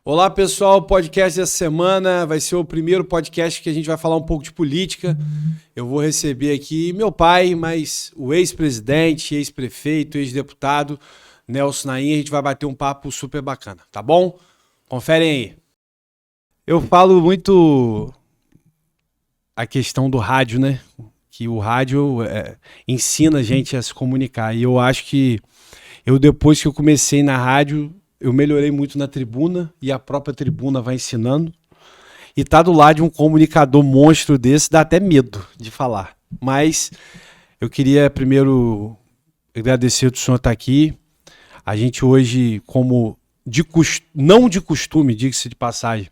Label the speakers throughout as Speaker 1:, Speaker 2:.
Speaker 1: Olá pessoal, o podcast dessa semana vai ser o primeiro podcast que a gente vai falar um pouco de política. Eu vou receber aqui meu pai, mas o ex-presidente, ex-prefeito, ex-deputado Nelson Naim. A gente vai bater um papo super bacana, tá bom? Conferem aí. Eu falo muito a questão do rádio, né? Que o rádio ensina a gente a se comunicar. E eu acho que depois que eu comecei na rádio, eu melhorei muito na tribuna e a própria tribuna vai ensinando. E tá do lado de um comunicador monstro desse, dá até medo de falar. Mas eu queria primeiro agradecer o senhor estar aqui. A gente hoje, como não de costume, diga-se de passagem,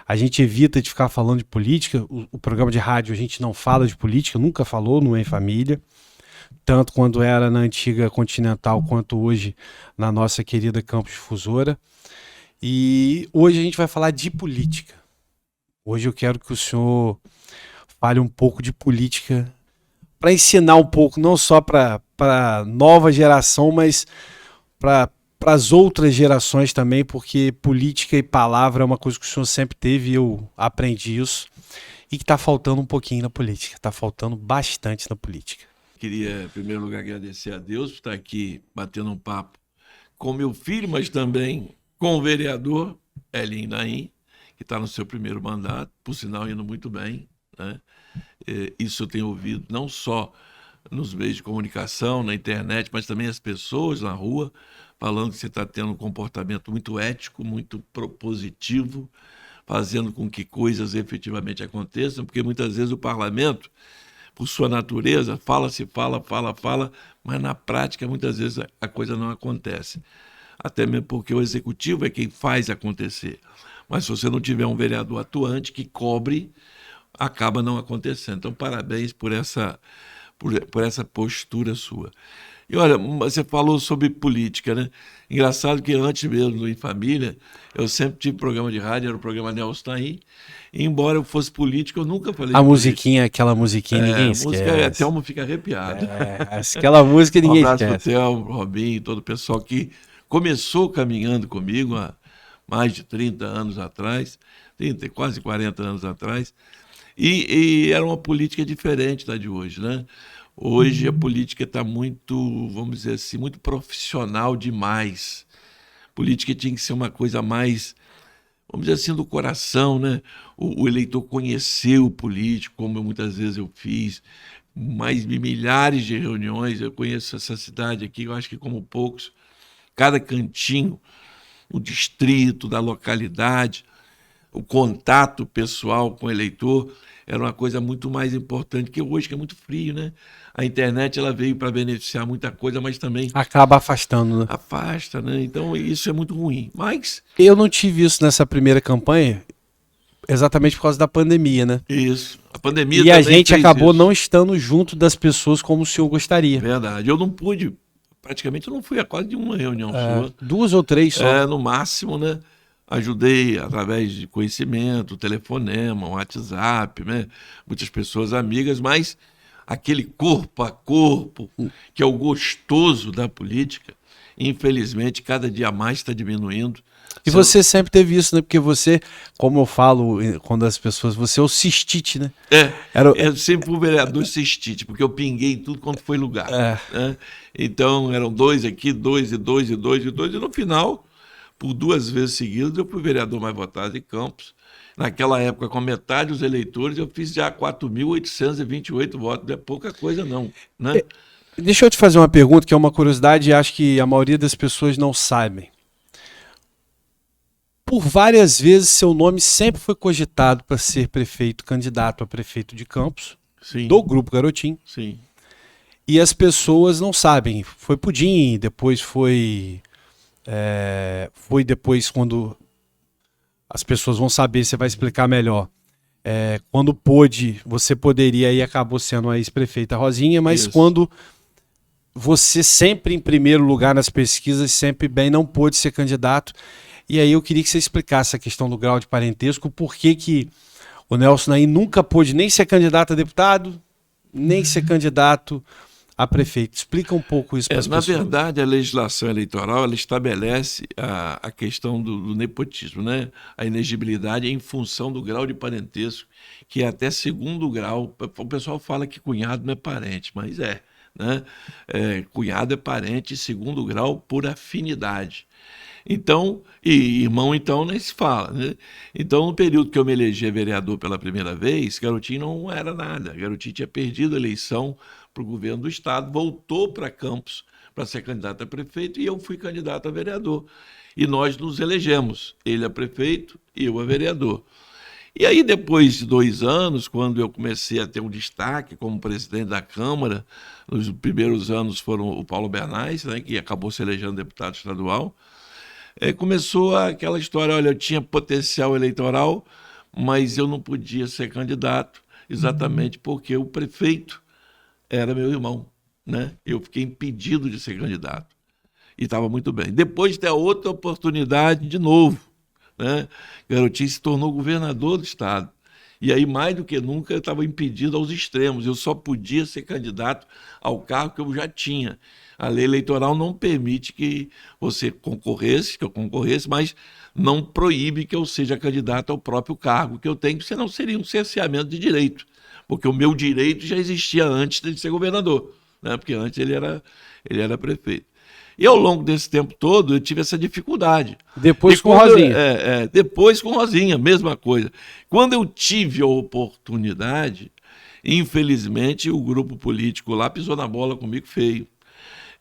Speaker 1: a gente evita de ficar falando de política. O programa de rádio a gente não fala de política, nunca falou, não é em família. Tanto quando era na antiga Continental, quanto hoje na nossa querida Campus Difusora. E hoje a gente vai falar de política. Hoje eu quero que o senhor fale um pouco de política, para ensinar um pouco, não só para a nova geração, mas para as outras gerações também, porque política e palavra é uma coisa que o senhor sempre teve, e eu aprendi isso, e que está faltando um pouquinho na política, está faltando bastante na política.
Speaker 2: Queria, em primeiro lugar, agradecer a Deus por estar aqui batendo um papo com meu filho, mas também com o vereador Elinho Naim, que está no seu primeiro mandato, por sinal indo muito bem, né? Isso eu tenho ouvido não só nos meios de comunicação, na internet, mas também as pessoas na rua, falando que você está tendo um comportamento muito ético, muito propositivo, fazendo com que coisas efetivamente aconteçam, porque muitas vezes o parlamento, por sua natureza, fala, mas na prática muitas vezes a coisa não acontece. Até mesmo porque o executivo é quem faz acontecer. Mas se você não tiver um vereador atuante que cobre, acaba não acontecendo. Então, parabéns por essa postura sua. E olha, você falou sobre política, né? Engraçado que antes mesmo do Em Família, eu sempre tive programa de rádio, era o programa Nelson Naim, e embora eu fosse político, eu nunca falei
Speaker 1: a
Speaker 2: de
Speaker 1: musiquinha,
Speaker 2: política.
Speaker 1: Aquela musiquinha, ninguém esquece.
Speaker 2: A Thelma fica arrepiado.
Speaker 1: Aquela música ninguém esquece.
Speaker 2: Um abraço pro Thelma, Robinho, todo o pessoal que começou caminhando comigo há mais de 30 anos atrás, quase 40 anos atrás, e era uma política diferente da de hoje, né? Hoje a política está muito, vamos dizer assim, muito profissional demais. Política tinha que ser uma coisa mais, vamos dizer assim, do coração, né? O eleitor conhecer o político, como muitas vezes eu fiz, mais de milhares de reuniões. Eu conheço essa cidade aqui, eu acho que como poucos, cada cantinho, o distrito, da localidade, o contato pessoal com o eleitor era uma coisa muito mais importante que hoje, que é muito frio, né? A internet ela veio para beneficiar muita coisa, mas também
Speaker 1: acaba afastando, né?
Speaker 2: Afasta, né? Então isso é muito ruim. Mas
Speaker 1: eu não tive isso nessa primeira campanha, exatamente por causa da pandemia, né?
Speaker 2: Isso. A pandemia
Speaker 1: e a gente acabou
Speaker 2: isso.
Speaker 1: Não estando junto das pessoas como o senhor gostaria.
Speaker 2: Verdade. Eu não pude, praticamente eu não fui a quase de uma reunião sua.
Speaker 1: 2 ou 3 só.
Speaker 2: No máximo, né? Ajudei através de conhecimento, telefonema, WhatsApp, né? Muitas pessoas amigas, mas aquele corpo a corpo, que é o gostoso da política, infelizmente, cada dia mais está diminuindo.
Speaker 1: E você sempre teve isso, né? Porque você, como eu falo quando as pessoas, você é o cistite, né?
Speaker 2: Eu sempre fui vereador cistite, porque eu pinguei em tudo quanto foi lugar. Né? Então, eram 2 aqui, 2 e 2 e 2 e 2, e no final, por 2 vezes seguidas, eu fui vereador mais votado em Campos. Naquela época, com metade dos eleitores, eu fiz já 4.828 votos. Não é pouca coisa, não. Né?
Speaker 1: Deixa eu te fazer uma pergunta, que é uma curiosidade, e acho que a maioria das pessoas não sabem. Por várias vezes, seu nome sempre foi cogitado para ser candidato a prefeito de Campos,
Speaker 2: Sim.
Speaker 1: Do Grupo Garotinho.
Speaker 2: Sim.
Speaker 1: E as pessoas não sabem. Foi Pudim, depois foi depois quando as pessoas vão saber, você vai explicar melhor. Quando pôde, você poderia, e acabou sendo a ex-prefeita Rosinha, mas isso. Quando você sempre em primeiro lugar nas pesquisas, sempre bem, não pôde ser candidato. E aí eu queria que você explicasse a questão do grau de parentesco, por que o Nelson Naim nunca pôde nem ser candidato a deputado, nem ser candidato a prefeito. Explica um pouco isso para as
Speaker 2: Na
Speaker 1: pessoas.
Speaker 2: verdade, a legislação eleitoral ela estabelece a questão do nepotismo, né? A inegibilidade em função do grau de parentesco, que é até segundo grau. O pessoal fala que cunhado não é parente, mas né? Cunhado é parente em segundo grau por afinidade. Então, e irmão, então, nem se fala, né? Então, no período que eu me elegi vereador pela primeira vez, Garotinho não era nada. Garotinho tinha perdido a eleição para o governo do estado, voltou para Campos para ser candidato a prefeito e eu fui candidato a vereador. E nós nos elegemos, ele a prefeito e eu a vereador. E aí, depois de 2 anos, quando eu comecei a ter um destaque como presidente da Câmara, nos primeiros anos foram o Paulo Bernays, né, que acabou se elegendo deputado estadual, começou aquela história, olha, eu tinha potencial eleitoral, mas eu não podia ser candidato, exatamente porque o prefeito era meu irmão, né? Eu fiquei impedido de ser candidato. E estava muito bem. Depois tem a outra oportunidade de novo, né? Garotinho se tornou governador do estado. E aí, mais do que nunca, eu estava impedido aos extremos. Eu só podia ser candidato ao cargo que eu já tinha. A lei eleitoral não permite que você concorresse, que eu concorresse, mas não proíbe que eu seja candidato ao próprio cargo que eu tenho, senão seria um cerceamento de direito. Porque o meu direito já existia antes de ser governador, né? Porque antes ele era prefeito. E ao longo desse tempo todo eu tive essa dificuldade.
Speaker 1: Depois com Rosinha.
Speaker 2: Depois com Rosinha, mesma coisa. Quando eu tive a oportunidade, infelizmente o grupo político lá pisou na bola comigo feio.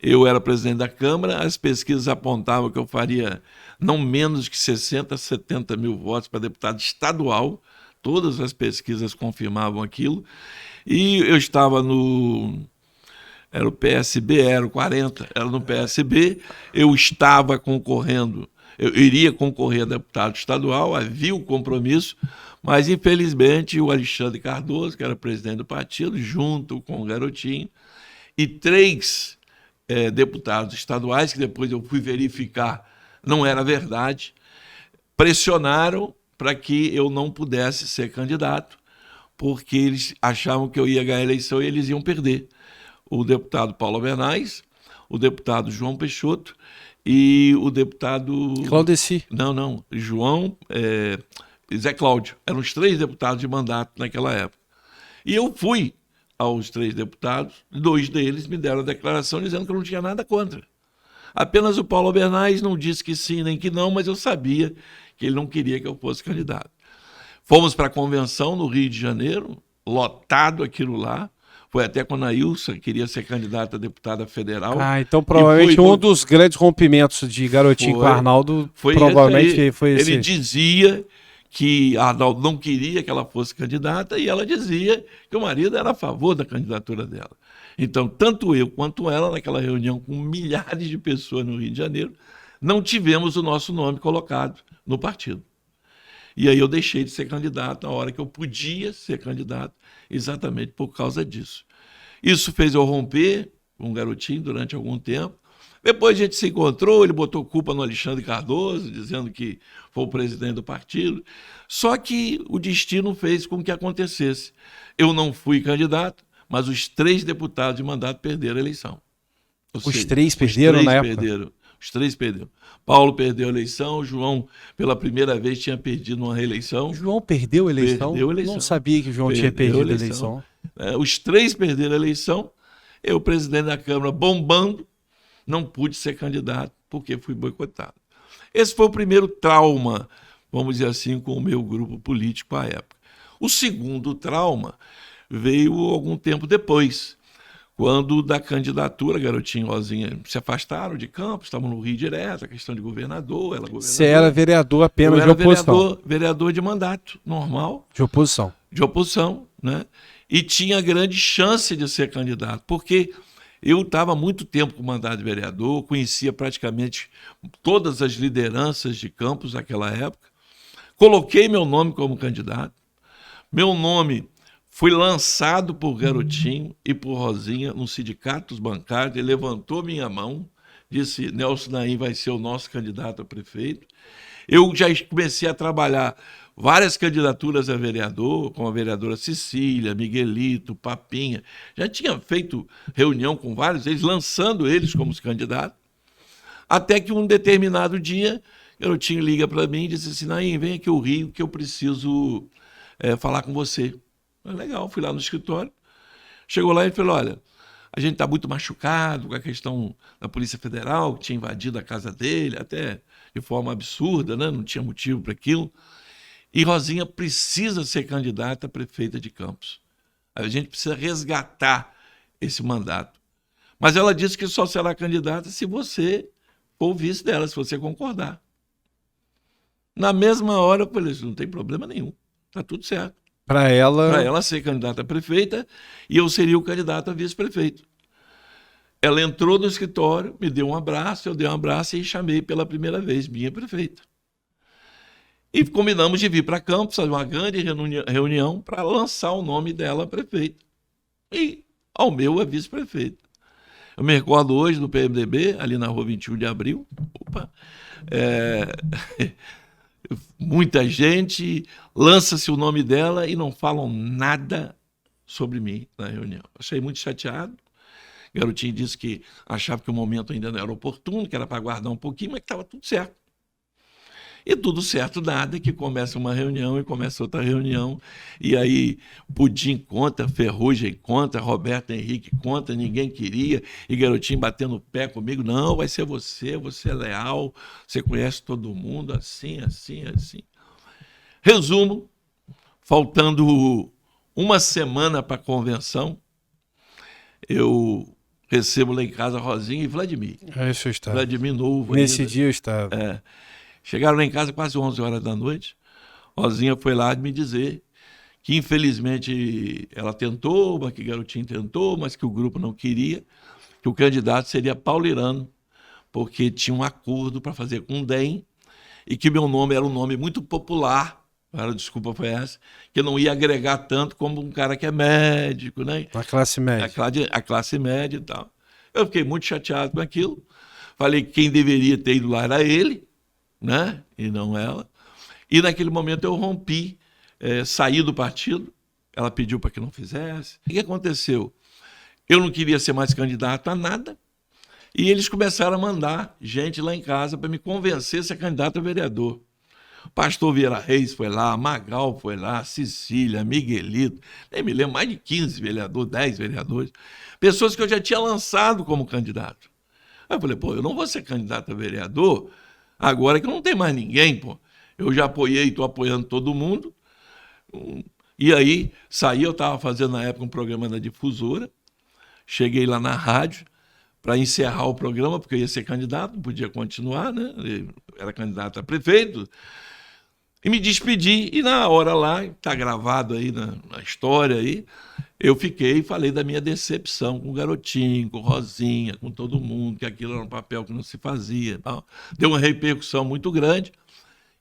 Speaker 2: Eu era presidente da Câmara, as pesquisas apontavam que eu faria não menos que 60, 70 mil votos para deputado estadual. Todas as pesquisas confirmavam aquilo. E eu estava era o PSB, era o 40, era no PSB, eu estava concorrendo, eu iria concorrer a deputado estadual, havia o compromisso, mas infelizmente o Alexandre Cardoso, que era presidente do partido, junto com o Garotinho, e 3 deputados estaduais, que depois eu fui verificar, não era verdade, pressionaram para que eu não pudesse ser candidato, porque eles achavam que eu ia ganhar a eleição e eles iam perder. O deputado Paulo Bernays, o deputado João Peixoto e o deputado...
Speaker 1: Claudeci.
Speaker 2: Não, Zé Cláudio. Eram os 3 deputados de mandato naquela época. E eu fui aos 3 deputados, 2 deles me deram a declaração dizendo que eu não tinha nada contra. Apenas o Paulo Bernays não disse que sim nem que não, mas eu sabia que ele não queria que eu fosse candidato. Fomos para a convenção no Rio de Janeiro, lotado aquilo lá. Foi até quando a Ilsa queria ser candidata a deputada federal.
Speaker 1: Então provavelmente um dos grandes rompimentos de Garotinho com o Arnaldo provavelmente foi esse.
Speaker 2: Ele dizia que a Arnaldo não queria que ela fosse candidata e ela dizia que o marido era a favor da candidatura dela. Então, tanto eu quanto ela, naquela reunião com milhares de pessoas no Rio de Janeiro, não tivemos o nosso nome colocado no partido. E aí eu deixei de ser candidato na hora que eu podia ser candidato, exatamente por causa disso. Isso fez eu romper com o Garotinho durante algum tempo. Depois a gente se encontrou, ele botou culpa no Alexandre Cardoso, dizendo que foi o presidente do partido. Só que o destino fez com que acontecesse. Eu não fui candidato, mas os 3 deputados de mandato perderam a eleição.
Speaker 1: Os 3 perderam na época?
Speaker 2: Os 3 perderam. Paulo perdeu a eleição, o João, pela primeira vez, tinha perdido uma reeleição.
Speaker 1: O João perdeu a eleição?
Speaker 2: Perdeu a eleição.
Speaker 1: Não sabia que o João tinha perdido a eleição.
Speaker 2: Os 3 perderam a eleição. Eu, presidente da Câmara, bombando, não pude ser candidato porque fui boicotado. Esse foi o primeiro trauma, vamos dizer assim, com o meu grupo político à época. O segundo trauma veio algum tempo depois, quando da candidatura, Garotinho e Rosinha se afastaram de Campos, estavam no Rio direto, a questão de governador, ela governadora.
Speaker 1: Você era vereador apenas de oposição?
Speaker 2: Vereador de mandato, normal.
Speaker 1: De oposição.
Speaker 2: De oposição, né? E tinha grande chance de ser candidato, porque eu estava há muito tempo com mandato de vereador, conhecia praticamente todas as lideranças de Campos naquela época, coloquei meu nome como candidato, meu nome foi lançado por Garotinho e por Rosinha no sindicato dos bancários, ele levantou minha mão, disse, Nelson Naim vai ser o nosso candidato a prefeito. Eu já comecei a trabalhar várias candidaturas a vereador, como a vereadora Cecília, Miguelito, Papinha. Já tinha feito reunião com vários deles, lançando eles como os candidatos. Até que um determinado dia, o garotinho liga para mim e disse assim, Naim, vem aqui ao Rio que eu preciso falar com você. Legal, fui lá no escritório. Chegou lá e falou, olha, a gente está muito machucado com a questão da Polícia Federal, que tinha invadido a casa dele, até de forma absurda, né? Não tinha motivo para aquilo. E Rosinha precisa ser candidata a prefeita de Campos. A gente precisa resgatar esse mandato. Mas ela disse que só será candidata se você for o vice dela, se você concordar. Na mesma hora eu falei, não tem problema nenhum, está tudo certo.
Speaker 1: Para ela
Speaker 2: ser candidata a prefeita e eu seria o candidato a vice-prefeito. Ela entrou no escritório, me deu um abraço, eu dei um abraço e chamei pela primeira vez minha prefeita. E combinamos de vir para Campos, fazer uma grande reunião para lançar o nome dela a prefeita. E ao meu a vice-prefeita. Eu me recordo hoje do PMDB, ali na rua 21 de abril. Muita gente, lança-se o nome dela e não falam nada sobre mim na reunião. Achei muito chateado. O garotinho disse que achava que o momento ainda não era oportuno, que era para aguardar um pouquinho, mas que estava tudo certo. E tudo certo nada, que começa uma reunião e começa outra reunião, e aí Pudim conta, Ferrugem conta, Roberto Henrique conta, ninguém queria, e garotinho batendo o pé comigo, não, vai ser você é leal, você conhece todo mundo, assim. Resumo, faltando uma semana para a convenção, eu recebo lá em casa Rosinha e Vladimir.
Speaker 1: Isso eu estava.
Speaker 2: Vladimir novo.
Speaker 1: Nesse
Speaker 2: ainda.
Speaker 1: dia eu estava.
Speaker 2: Chegaram lá em casa quase 11 horas da noite. Rosinha foi lá me dizer que, infelizmente, ela tentou, mas que o garotinho tentou, mas que o grupo não queria, que o candidato seria Paulo Irano, porque tinha um acordo para fazer com o DEM e que meu nome era um nome muito popular, a desculpa foi essa, que não ia agregar tanto como um cara que é médico, né?
Speaker 1: A classe média.
Speaker 2: A classe média e tal. Eu fiquei muito chateado com aquilo. Falei que quem deveria ter ido lá era ele, né? E não ela. E naquele momento eu rompi, saí do partido. Ela pediu para que não fizesse. O que aconteceu? Eu não queria ser mais candidato a nada. E eles começaram a mandar gente lá em casa para me convencer a ser candidato a vereador. O pastor Vieira Reis foi lá, Magal foi lá, Cecília, Miguelito, nem me lembro, mais de 15 vereadores, 10 vereadores, pessoas que eu já tinha lançado como candidato. Aí eu falei, eu não vou ser candidato a vereador agora que não tem mais ninguém, Eu já apoiei, estou apoiando todo mundo. E aí, eu estava fazendo na época um programa na Difusora, cheguei lá na rádio para encerrar o programa, porque eu ia ser candidato, não podia continuar, né? Eu era candidato a prefeito. E me despedi, e na hora lá, está gravado aí na história aí, eu fiquei e falei da minha decepção com o garotinho, com Rosinha, com todo mundo, que aquilo era um papel que não se fazia. Tal. Deu uma repercussão muito grande,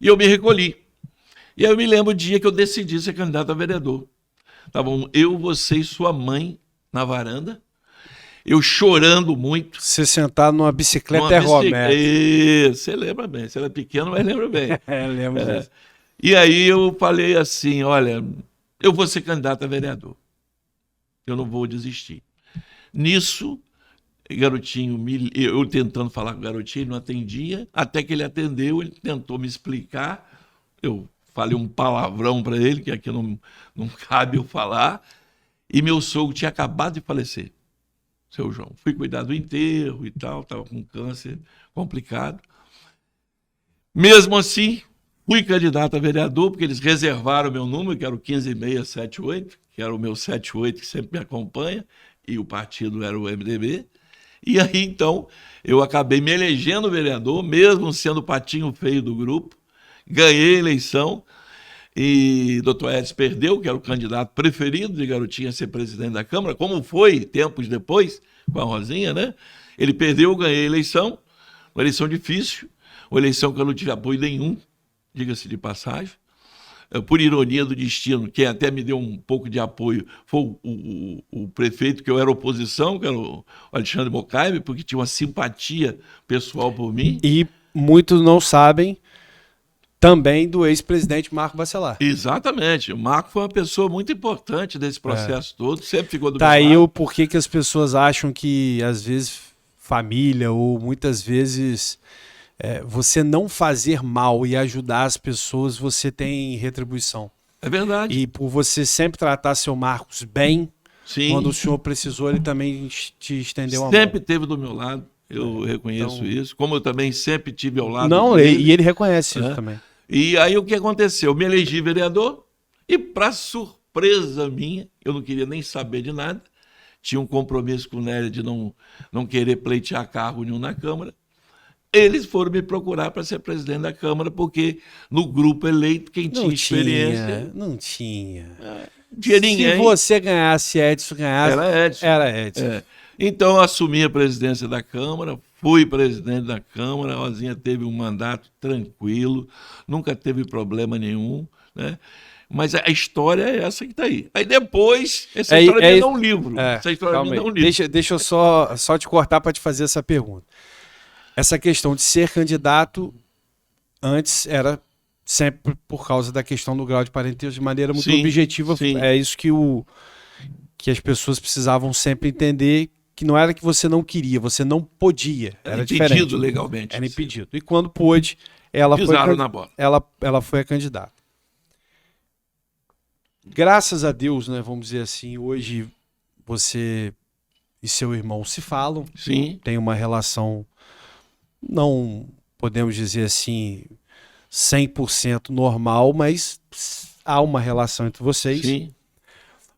Speaker 2: e eu me recolhi. E aí eu me lembro o dia que eu decidi ser candidato a vereador. Estavam eu, você e sua mãe na varanda, eu chorando muito.
Speaker 1: Você sentado numa bicicleta ergométrica.
Speaker 2: Isso, você lembra bem. Você era pequeno, mas lembra bem.
Speaker 1: Lembro disso.
Speaker 2: E aí eu falei assim, olha, eu vou ser candidato a vereador. Eu não vou desistir. Nisso, garotinho, eu tentando falar com o garotinho, ele não atendia, até que ele atendeu, ele tentou me explicar, eu falei um palavrão para ele, que aqui não cabe eu falar, e meu sogro tinha acabado de falecer, seu João. Fui cuidar do enterro e tal, estava com câncer complicado. Mesmo assim, fui candidato a vereador, porque eles reservaram o meu número, que era o 15678, que era o meu 78, que sempre me acompanha, e o partido era o MDB. E aí, então, eu acabei me elegendo vereador, mesmo sendo o patinho feio do grupo. Ganhei a eleição e o Dr. Edson perdeu, que era o candidato preferido de garotinho a ser presidente da Câmara, como foi tempos depois, com a Rosinha, né? Ele perdeu, eu ganhei a eleição, uma eleição difícil, uma eleição que eu não tive apoio nenhum, diga-se de passagem. Por ironia do destino, quem até me deu um pouco de apoio foi o prefeito, que eu era oposição, que era o Alexandre Mocaibe, porque tinha uma simpatia pessoal por mim.
Speaker 1: E muitos não sabem, Também do ex-presidente Marco Bacelar.
Speaker 2: Exatamente. O Marco foi uma pessoa muito importante desse processo todo, sempre ficou do
Speaker 1: Tá
Speaker 2: meu
Speaker 1: aí
Speaker 2: lado.
Speaker 1: o porquê que as pessoas acham que, às vezes, família ou muitas vezes você não fazer mal e ajudar as pessoas, você tem retribuição.
Speaker 2: É verdade.
Speaker 1: E por você sempre tratar seu Marcos bem,
Speaker 2: Sim.
Speaker 1: quando o senhor precisou, ele também te estendeu a mão.
Speaker 2: Sempre esteve do meu lado, eu reconheço isso. Como eu também sempre tive ao lado
Speaker 1: Não,
Speaker 2: dele.
Speaker 1: e ele reconhece isso também.
Speaker 2: E aí o que aconteceu? Eu me elegi vereador e, para surpresa minha, eu não queria nem saber de nada. Tinha um compromisso com o Nélio de não querer pleitear cargo nenhum na Câmara. Eles foram me procurar para ser presidente da Câmara, porque no grupo eleito, quem tinha experiência...
Speaker 1: Não tinha.
Speaker 2: Tinha ninguém.
Speaker 1: Se você ganhasse, Edson ganhasse,
Speaker 2: era Edson. Então, eu assumi a presidência da Câmara, fui presidente da Câmara, a Rosinha teve um mandato tranquilo, nunca teve problema nenhum, né? Mas a história é essa que está aí. Aí depois, essa história me dá um livro. Essa história me dá um livro.
Speaker 1: Deixa eu só te cortar para te fazer essa pergunta. Essa questão de ser candidato antes era sempre por causa da questão do grau de parentesco de maneira muito objetiva.
Speaker 2: Sim.
Speaker 1: É isso que as pessoas precisavam sempre entender, que não era que você não queria, você não podia. Era diferente.
Speaker 2: Impedido legalmente.
Speaker 1: Era impedido. E quando pôde, ela foi a candidata. Graças a Deus, né, vamos dizer assim, hoje você e seu irmão se falam.
Speaker 2: Sim.
Speaker 1: Tem uma relação, não podemos dizer assim, 100% normal, mas há uma relação entre vocês.
Speaker 2: Sim.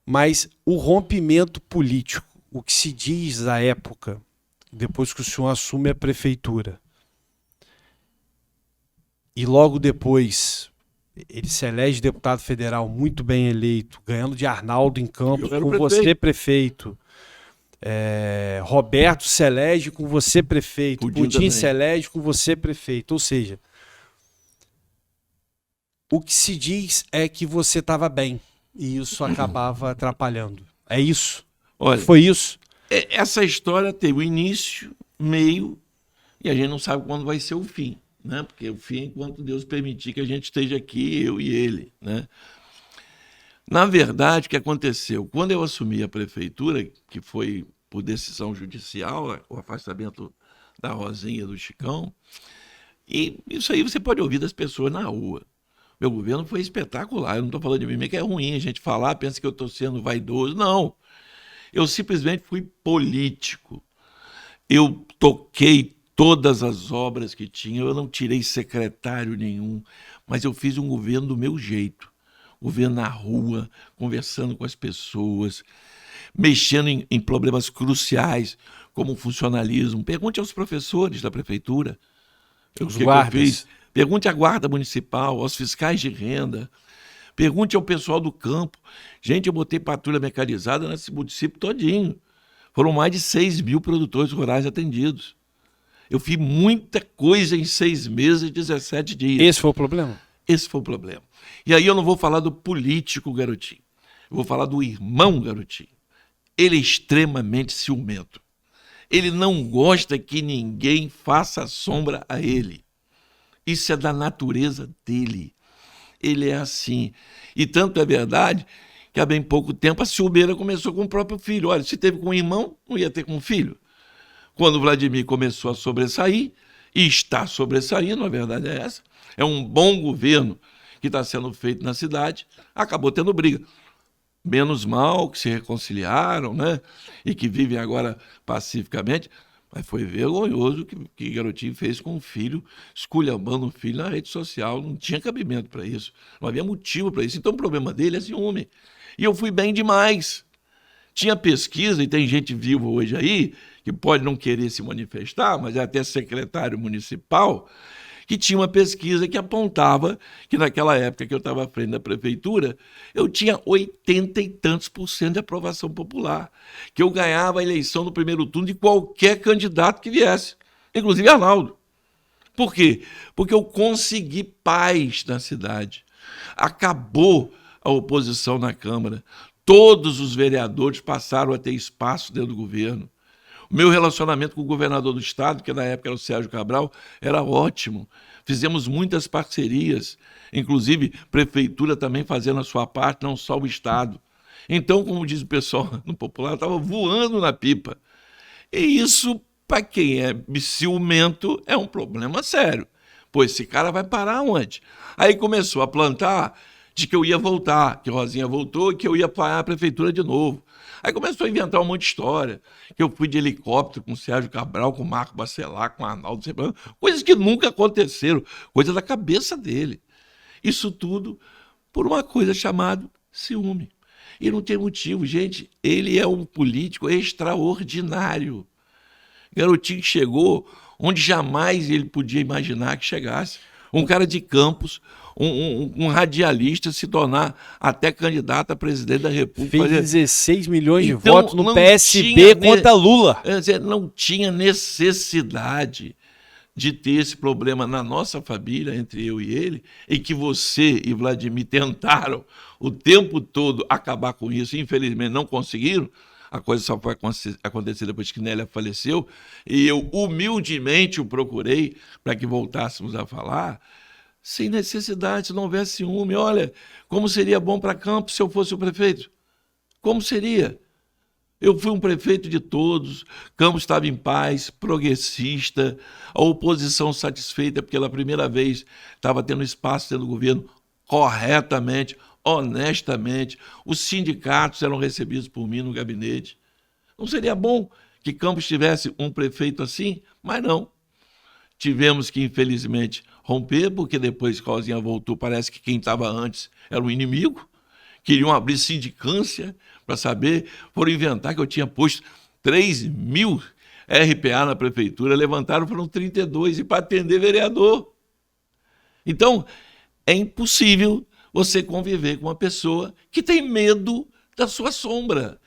Speaker 1: Mas o rompimento político, o que se diz à época, depois que o senhor assume a prefeitura, e logo depois ele se elege deputado federal muito bem eleito, ganhando de Arnaldo em Campos, com você prefeito. Roberto se elege com você prefeito, Pudim se elege com você prefeito. Ou seja, o que se diz é que você estava bem e isso acabava atrapalhando. É isso?
Speaker 2: Olha,
Speaker 1: foi isso?
Speaker 2: Essa história tem o início, meio, e a gente não sabe quando vai ser o fim, né? Porque o fim é enquanto Deus permitir que a gente esteja aqui, eu e ele, né? Na verdade, o que aconteceu? Quando eu assumi a prefeitura, que foi por decisão judicial, o afastamento da Rosinha e do Chicão, e isso aí você pode ouvir das pessoas na rua. Meu governo foi espetacular, eu não estou falando de mim, que é ruim a gente falar, pensa que eu estou sendo vaidoso. Não, eu simplesmente fui político. Eu toquei todas as obras que tinha, eu não tirei secretário nenhum, mas eu fiz um governo do meu jeito. Governo na rua, conversando com as pessoas, mexendo em problemas cruciais, como o funcionalismo. Pergunte aos professores da prefeitura.
Speaker 1: Os guardas.
Speaker 2: Pergunte à guarda municipal, aos fiscais de renda. Pergunte ao pessoal do campo. Gente, eu botei patrulha mecanizada nesse município todinho. Foram mais de 6 mil produtores rurais atendidos. Eu fiz muita coisa em 6 meses e 17 dias.
Speaker 1: Esse foi o problema?
Speaker 2: Esse foi o problema. E aí eu não vou falar do político Garotinho. Eu vou falar do irmão Garotinho. Ele é extremamente ciumento. Ele não gosta que ninguém faça sombra a ele. Isso é da natureza dele. Ele é assim. E tanto é verdade que há bem pouco tempo a ciumeira começou com o próprio filho. Olha, se teve com o irmão, não ia ter com o filho. Quando o Vladimir começou a sobressair, e está sobressaindo, a verdade é essa, é um bom governo que está sendo feito na cidade, acabou tendo briga. Menos mal que se reconciliaram, né? E que vivem agora pacificamente, mas foi vergonhoso o que Garotinho fez com o filho, esculhambando o filho na rede social. Não tinha cabimento para isso, não havia motivo para isso. Então o problema dele é ciúme. E eu fui bem demais. Tinha pesquisa, e tem gente viva hoje aí, que pode não querer se manifestar, mas é até secretário municipal, que tinha uma pesquisa que apontava que naquela época que eu estava à frente da prefeitura, eu tinha 80 e tantos % de aprovação popular, que eu ganhava a eleição no primeiro turno de qualquer candidato que viesse, inclusive Arnaldo. Por quê? Porque eu consegui paz na cidade. Acabou a oposição na Câmara. Todos os vereadores passaram a ter espaço dentro do governo. O meu relacionamento com o governador do estado, que na época era o Sérgio Cabral, era ótimo. fizemos muitas parcerias, inclusive prefeitura também fazendo a sua parte, não só o Estado. Então, como diz o pessoal no popular, estava voando na pipa. E isso, para quem é ciumento, é um problema sério. Pô, esse cara vai parar onde? Aí começou a plantar de que eu ia voltar, que a Rosinha voltou e que eu ia parar a prefeitura de novo. Aí começou a inventar um monte de história, que eu fui de helicóptero com o Sérgio Cabral, com o Marco Bacelar, com o Arnaldo Cebrano, coisas que nunca aconteceram, coisa da cabeça dele. Isso tudo por uma coisa chamada ciúme. E não tem motivo, gente, ele é um político extraordinário. Garotinho que chegou onde jamais ele podia imaginar que chegasse. Um cara de Campos, um radialista, se tornar até candidato a presidente da República.
Speaker 1: Fez 16 milhões de votos no PSB contra Lula.
Speaker 2: Não tinha necessidade de ter esse problema na nossa família, entre eu e ele, e que você e Vladimir tentaram o tempo todo acabar com isso, e infelizmente não conseguiram. A coisa só foi acontecer depois que Nélia faleceu, e eu humildemente o procurei para que voltássemos a falar, sem necessidade, se não houvesse ciúme. Olha, como seria bom para Campos se eu fosse o prefeito? Como seria? Eu fui um prefeito de todos, Campos estava em paz, progressista, a oposição satisfeita, porque pela primeira vez estava tendo espaço dentro do governo corretamente, honestamente, os sindicatos eram recebidos por mim no gabinete. Não seria bom que Campos tivesse um prefeito assim? Mas não. Tivemos que, infelizmente, romper, porque depois que a Rosinha voltou, parece que quem estava antes era o inimigo. Queriam abrir sindicância para saber, foram inventar que eu tinha posto 3.000 RPA na prefeitura, levantaram, foram 32, e para atender vereador. Então, é impossível você conviver com uma pessoa que tem medo da sua sombra,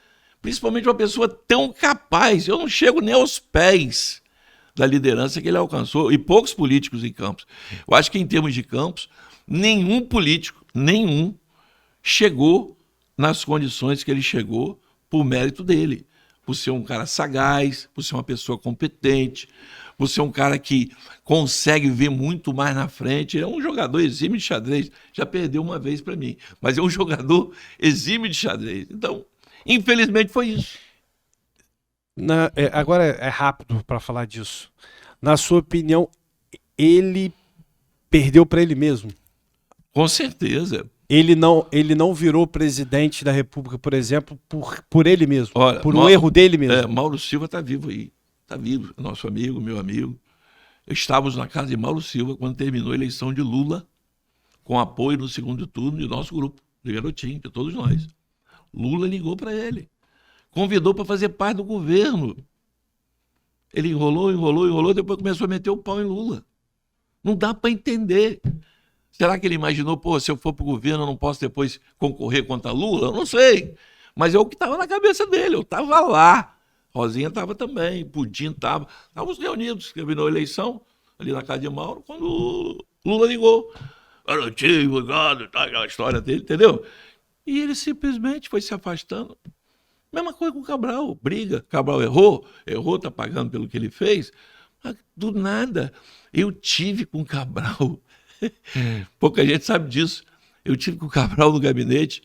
Speaker 2: principalmente uma pessoa tão capaz. Eu não chego nem aos pés da liderança que ele alcançou, e poucos políticos em Campos. Eu acho que, em termos de Campos, nenhum político, chegou nas condições que ele chegou por mérito dele, por ser um cara sagaz, por ser uma pessoa competente, por ser um cara que consegue ver muito mais na frente. Ele é um jogador exímio de xadrez, já perdeu uma vez para mim, mas é um jogador exímio de xadrez. Então, infelizmente foi isso.
Speaker 1: Agora é rápido para falar disso. Na sua opinião, ele perdeu para ele mesmo?
Speaker 2: Com certeza.
Speaker 1: Ele não virou presidente da República, por exemplo, por ele mesmo,
Speaker 2: olha,
Speaker 1: por um erro dele mesmo.
Speaker 2: Mauro Silva está vivo aí, está vivo, nosso amigo, meu amigo. Estávamos na casa de Mauro Silva quando terminou a eleição de Lula, com apoio no segundo turno de nosso grupo, de Garotinho, de todos nós. Lula ligou para ele, convidou para fazer parte do governo. Ele enrolou, depois começou a meter o pau em Lula. Não dá para entender. Será que ele imaginou, pô, se eu for para o governo eu não posso depois concorrer contra Lula? Eu não sei. Mas é o que estava na cabeça dele, eu estava lá. Rosinha estava também, Pudim estava. Estávamos reunidos, terminou a eleição, ali na casa de Mauro, quando Lula ligou. Garotinho, ligado, tá, aquela história dele, entendeu? E ele simplesmente foi se afastando. Mesma coisa com o Cabral, briga. Cabral errou, tá pagando pelo que ele fez. Mas, do nada, eu tive com o Cabral. Pouca gente sabe disso. Eu tive com o Cabral no gabinete.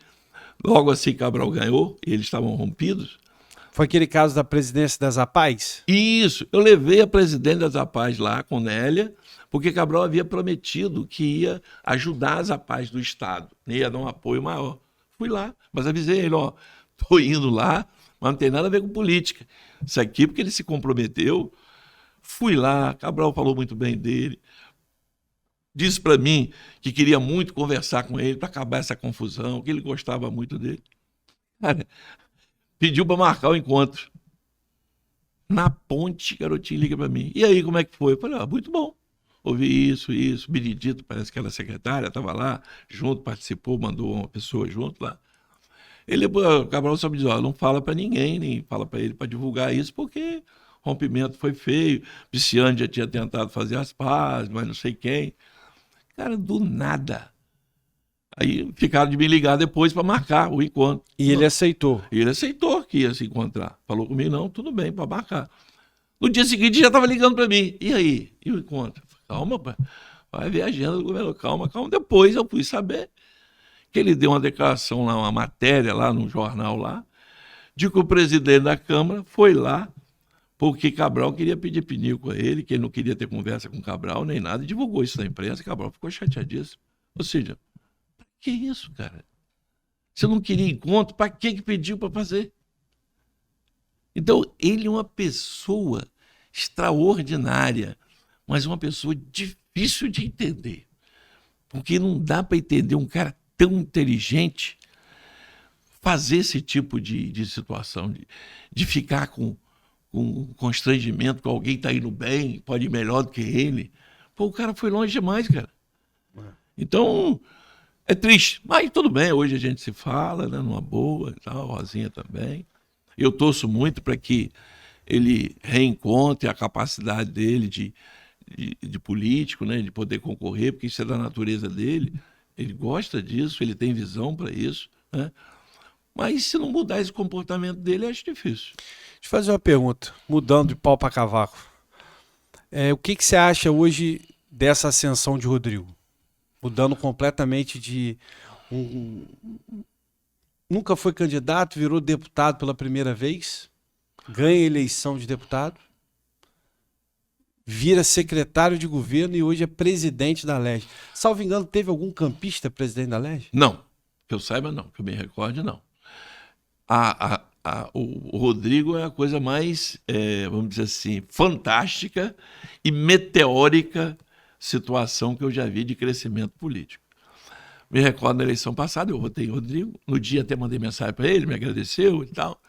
Speaker 2: Logo assim, Cabral ganhou, e eles estavam rompidos.
Speaker 1: Foi aquele caso da presidência das APAES?
Speaker 2: Isso. Eu levei a presidente das APAES lá com Nélia, porque Cabral havia prometido que ia ajudar as APAES do Estado, ia dar um apoio maior. Fui lá, mas avisei ele, ó, tô indo lá, mas não tem nada a ver com política. Isso aqui porque ele se comprometeu. Fui lá, Cabral falou muito bem dele. Disse para mim que queria muito conversar com ele para acabar essa confusão, que ele gostava muito dele. Cara, pediu para marcar o encontro. Na ponte, Garotinho liga para mim. E aí, como é que foi? Eu falei, muito bom. Ouvi isso. Benedito, parece que era secretária, estava lá, junto, participou, mandou uma pessoa junto lá. O Cabral só me disse, não fala para ninguém, nem fala para ele para divulgar isso, porque o rompimento foi feio. Pisciani já tinha tentado fazer as pazes, mas não sei quem. Cara, do nada. Aí ficaram de me ligar depois para marcar o encontro.
Speaker 1: E ele aceitou?
Speaker 2: E ele aceitou que ia se encontrar. Falou comigo, não, tudo bem, para marcar. No dia seguinte já estava ligando para mim. E aí? E o encontro? Calma, pai. Vai ver a agenda do governo. Calma. Depois eu fui saber que ele deu uma declaração lá, uma matéria lá no jornal lá, de que o presidente da Câmara foi lá porque Cabral queria pedir pinico a ele, que ele não queria ter conversa com Cabral nem nada, e divulgou isso na imprensa, e Cabral ficou chateadíssimo. Ou seja, pra que isso, cara? Você não queria encontro, para que pediu para fazer? Então, ele é uma pessoa extraordinária, mas uma pessoa difícil de entender. Porque não dá para entender um cara tão inteligente fazer esse tipo de situação, de ficar com constrangimento, que alguém está indo bem, pode ir melhor do que ele. Pô, o cara foi longe demais, cara. Então, é triste. Mas tudo bem, hoje a gente se fala, né, numa boa e tal, Rosinha também. Eu torço muito para que ele reencontre a capacidade dele de político, né, de poder concorrer, porque isso é da natureza dele. Ele gosta disso, ele tem visão para isso, né? Mas se não mudar esse comportamento dele, acho difícil.
Speaker 1: Deixa eu fazer uma pergunta, mudando de pau para cavaco. O que você acha hoje dessa ascensão de Rodrigo? Mudando completamente de... Nunca foi candidato, virou deputado pela primeira vez, ganha eleição de deputado, vira secretário de governo e hoje é presidente da LERJ. Salvo engano, teve algum campista presidente da LERJ?
Speaker 2: Não, que eu saiba não, que eu me recorde não. O Rodrigo é a coisa mais, vamos dizer assim, fantástica e meteórica situação que eu já vi de crescimento político. Me recordo na eleição passada, eu votei em Rodrigo, no dia até mandei mensagem para ele, me agradeceu e tal.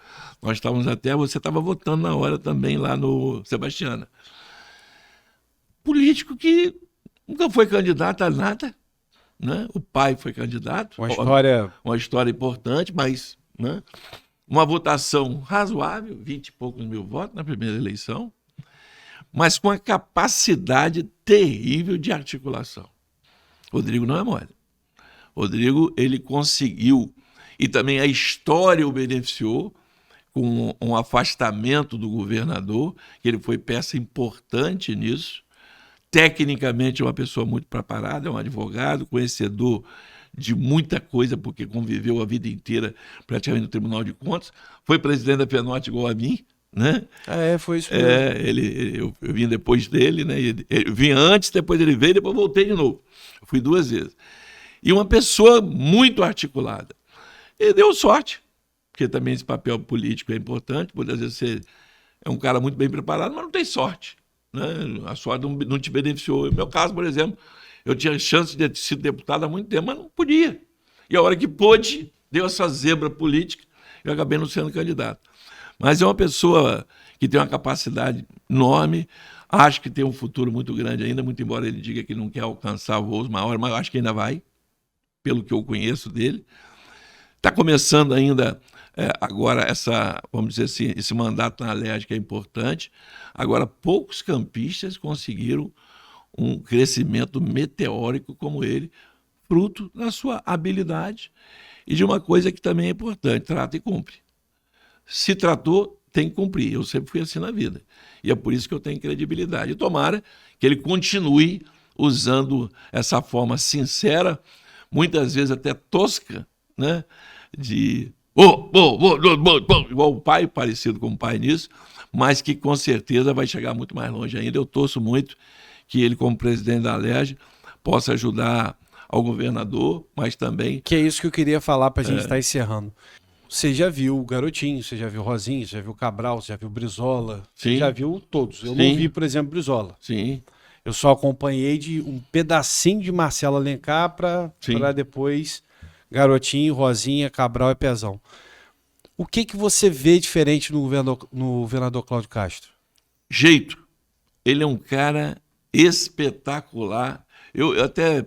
Speaker 2: Nós estávamos você estava votando na hora também lá no Sebastiana. Político que nunca foi candidato a nada, né? O pai foi candidato. Uma história importante, mas... né? Uma votação razoável, 20 e poucos mil votos na primeira eleição, mas com a capacidade terrível de articulação. Rodrigo não é mole. Rodrigo, ele conseguiu, e também a história o beneficiou, com um afastamento do governador, que ele foi peça importante nisso. Tecnicamente é uma pessoa muito preparada, é um advogado, conhecedor de muita coisa, porque conviveu a vida inteira praticamente no Tribunal de Contas, foi presidente da FENORTE igual a mim, né?
Speaker 1: Foi isso mesmo.
Speaker 2: Eu vim depois dele, né? Eu vim antes, depois ele veio, depois voltei de novo. Eu fui 2 vezes. E uma pessoa muito articulada. E deu sorte, porque também esse papel político é importante, porque às vezes você é um cara muito bem preparado, mas não tem sorte, né? A sorte não te beneficiou. No meu caso, por exemplo, eu tinha chance de ter sido deputado há muito tempo, mas não podia. E a hora que pôde, deu essa zebra política, eu acabei não sendo candidato. Mas é uma pessoa que tem uma capacidade enorme, acho que tem um futuro muito grande ainda, muito embora ele diga que não quer alcançar voos maiores, mas eu acho que ainda vai, pelo que eu conheço dele. Está começando ainda agora vamos dizer assim, esse mandato na LERJ que é importante. Agora, poucos campistas conseguiram um crescimento meteórico como ele, fruto da sua habilidade e de uma coisa que também é importante, trata e cumpre. Se tratou, tem que cumprir. Eu sempre fui assim na vida. E é por isso que eu tenho credibilidade. E tomara que ele continue usando essa forma sincera, muitas vezes até tosca, né? Igual o pai, parecido com o pai nisso, mas que com certeza vai chegar muito mais longe ainda. Eu torço muito que ele, como presidente da LERJ, possa ajudar ao governador, mas também...
Speaker 1: Que é isso que eu queria falar para a gente estar encerrando. Você já viu o Garotinho, você já viu o Rosinha, você já viu o Cabral, você já viu o Brizola, você já viu todos. Eu não vi, por exemplo, Brizola.
Speaker 2: Sim.
Speaker 1: Eu só acompanhei de um pedacinho de Marcelo Alencar para depois Garotinho, Rosinha, Cabral e Pezão. O que você vê diferente no governador Cláudio Castro?
Speaker 2: Jeito. Ele é um cara espetacular. Eu até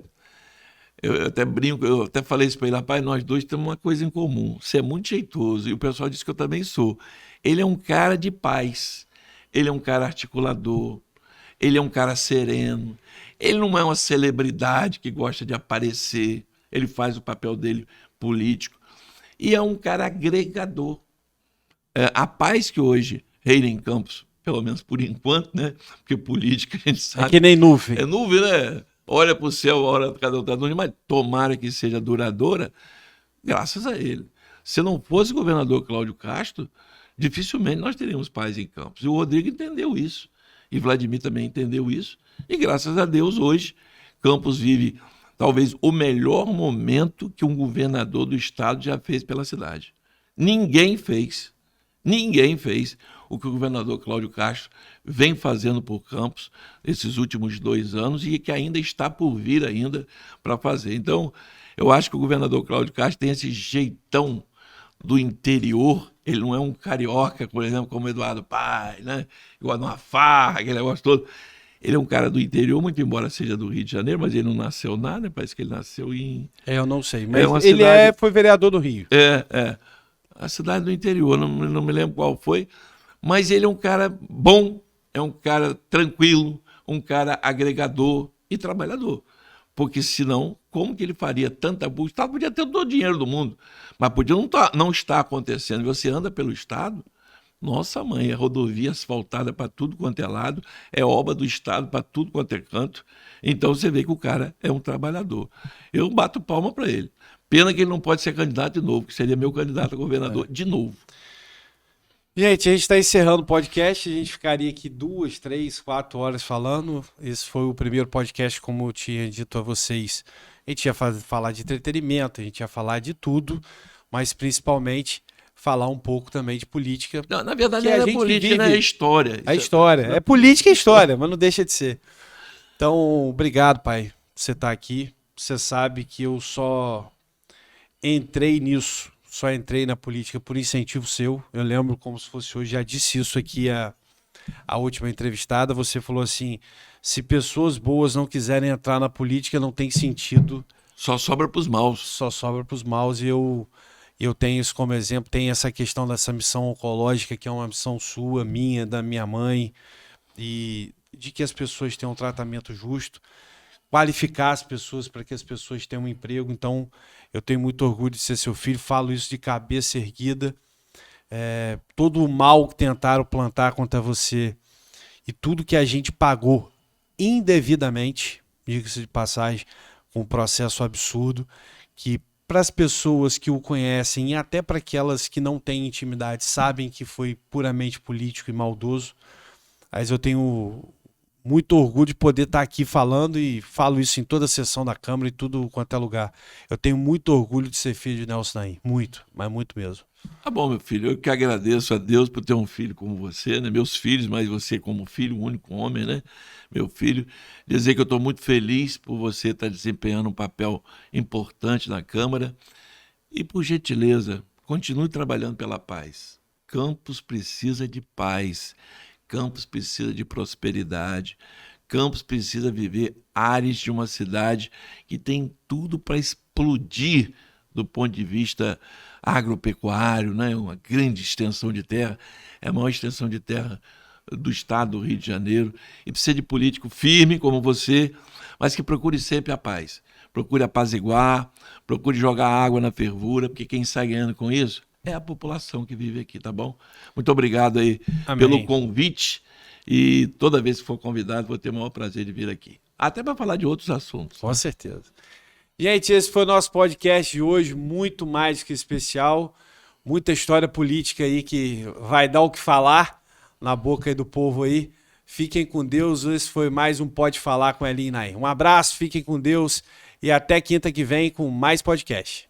Speaker 2: brinco, eu até falei isso para ele, rapaz, nós dois temos uma coisa em comum, você é muito jeitoso, e o pessoal disse que eu também sou. Ele é um cara de paz, ele é um cara articulador, ele é um cara sereno, ele não é uma celebridade que gosta de aparecer, ele faz o papel dele político, e é um cara agregador. A paz que hoje reina em Campos, pelo menos por enquanto, né? Porque política a gente sabe.
Speaker 1: É que nem nuvem.
Speaker 2: É nuvem, né? olha para o céu, ora cada um está dormindo, mas tomara que seja duradoura, graças a ele. Se não fosse o governador Cláudio Castro, dificilmente nós teríamos paz em Campos. E o Rodrigo entendeu isso. E Vladimir também entendeu isso. E graças a Deus, hoje, Campos vive talvez o melhor momento que um governador do estado já fez pela cidade. Ninguém fez o que o governador Cláudio Castro vem fazendo por Campos esses últimos 2 anos e que ainda está por vir ainda para fazer. Então, eu acho que o governador Cláudio Castro tem esse jeitão do interior. Ele não é um carioca, por exemplo, como o Eduardo Paes, né? Igual numa farra, aquele negócio todo. Ele é um cara do interior, muito embora seja do Rio de Janeiro, mas ele não nasceu nada, né? Parece que ele nasceu em...
Speaker 1: Eu não sei, mas
Speaker 2: ele
Speaker 1: foi vereador do Rio.
Speaker 2: A cidade do interior, não me lembro qual foi, mas ele é um cara bom, é um cara tranquilo, um cara agregador e trabalhador. Porque senão, como que ele faria tanta busca? O Estado podia ter todo o dinheiro do mundo, mas podia não estar acontecendo. Você anda pelo Estado, nossa mãe, é rodovia asfaltada para tudo quanto é lado, é obra do Estado para tudo quanto é canto. Então você vê que o cara é um trabalhador. Eu bato palma para ele. Pena que ele não pode ser candidato de novo, que seria meu candidato a governador de novo.
Speaker 1: Gente, a gente está encerrando o podcast, a gente ficaria aqui 2, 3, 4 horas falando. Esse foi o primeiro podcast, como eu tinha dito a vocês. A gente ia falar de entretenimento, a gente ia falar de tudo, mas principalmente falar um pouco também de política.
Speaker 2: Não, na verdade, não é política, né? É história.
Speaker 1: É história. É política e história, mas não deixa de ser. Então, obrigado, pai, por você estar aqui. Você sabe que eu só entrei nisso. Só entrei na política por incentivo seu. Eu lembro como se fosse hoje, já disse isso aqui a última entrevistada. Você falou assim, se pessoas boas não quiserem entrar na política, não tem sentido.
Speaker 2: Só sobra para os maus.
Speaker 1: Só sobra para os maus. E eu tenho isso como exemplo. Tem essa questão dessa missão oncológica, que é uma missão sua, minha, da minha mãe, e de que as pessoas tenham um tratamento justo, qualificar as pessoas para que as pessoas tenham um emprego. Então, eu tenho muito orgulho de ser seu filho, falo isso de cabeça erguida. Todo o mal que tentaram plantar contra você e tudo que a gente pagou indevidamente, diga-se de passagem, com um processo absurdo, que para as pessoas que o conhecem e até para aquelas que não têm intimidade sabem que foi puramente político e maldoso. Mas eu tenho muito orgulho de poder estar aqui falando, e falo isso em toda a sessão da Câmara e tudo quanto é lugar. Eu tenho muito orgulho de ser filho de Nelson Naim. Muito, mas muito mesmo.
Speaker 2: Tá bom, meu filho. Eu que agradeço a Deus por ter um filho como você, né? Meus filhos, mas você como filho, o único homem, né? Meu filho. Dizer que eu estou muito feliz por você estar desempenhando um papel importante na Câmara. E, por gentileza, continue trabalhando pela paz. Campos precisa de paz. Campos precisa de prosperidade. Campos precisa viver áreas de uma cidade que tem tudo para explodir do ponto de vista agropecuário, né? Uma grande extensão de terra, é a maior extensão de terra do estado do Rio de Janeiro, e precisa de político firme como você, mas que procure sempre a paz. Procure apaziguar, procure jogar água na fervura, porque quem sai ganhando com isso é a população que vive aqui, tá bom? Muito obrigado aí pelo convite, e toda vez que for convidado vou ter o maior prazer de vir aqui. Até para falar de outros assuntos.
Speaker 1: Com certeza. Gente, esse foi o nosso podcast de hoje, muito mais que especial, muita história política aí que vai dar o que falar na boca aí do povo aí. Fiquem com Deus, esse foi mais um Pode Falar com Elinho Naim. Um abraço, fiquem com Deus e até quinta que vem com mais podcast.